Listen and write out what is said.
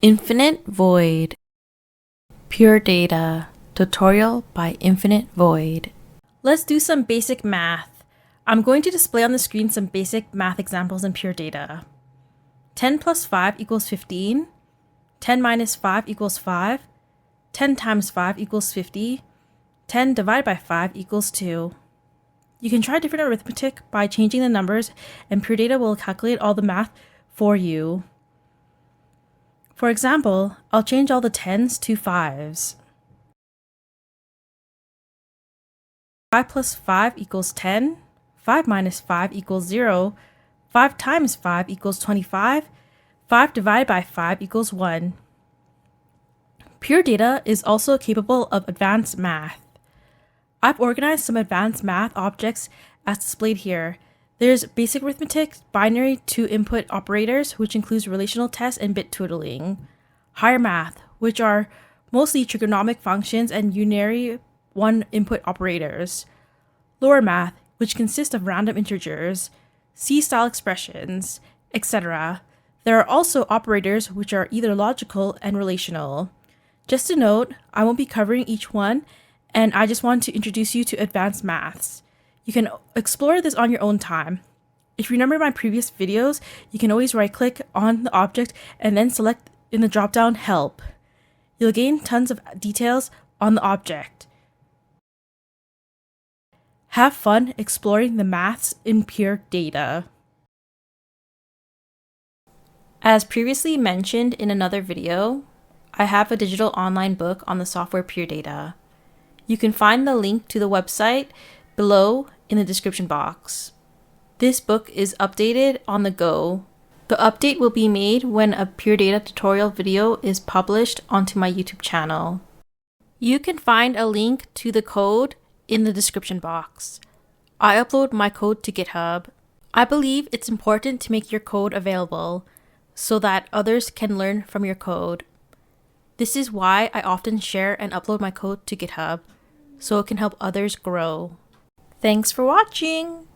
Infinite Void. Pure Data. Tutorial by Infinite Void. Let's do some basic math. I'm going to display on the screen some basic math examples in pure data. 10 plus 5 equals 15. 10 minus 5 equals 5. 10 times 5 equals 50. 10 divided by 5 equals 2. You can try different arithmetic by changing the numbers, and pure data will calculate all the math for you. For example, I'll change all the 10s to 5s. 5 plus 5 equals 10. 5 minus 5 equals 0. 5 times 5 equals 25. 5 divided by 5 equals 1. Pure data is also capable of advanced math. I've organized some advanced math objects as displayed here. There's basic arithmetic, binary two-input operators, which includes relational tests and bit totaling. Higher math, which are mostly trigonometric functions and unary one-input operators. Lower math, which consists of random integers, C-style expressions, etc. There are also operators which are either logical and relational. Just to note, I won't be covering each one, and I just want to introduce you to advanced maths. You can explore this on your own time. If you remember my previous videos, you can always right-click on the object and then select in the drop-down Help. You'll gain tons of details on the object. Have fun exploring the maths in pure data. As previously mentioned in another video, I have a digital online book on the software Pure Data. You can find the link to the website below in the description box. This book is updated on the go. The update will be made when a Pure Data tutorial video is published onto my YouTube channel. You can find a link to the code in the description box. I upload my code to GitHub. I believe it's important to make your code available so that others can learn from your code. This is why I often share and upload my code to GitHub, so it can help others grow. Thanks for watching!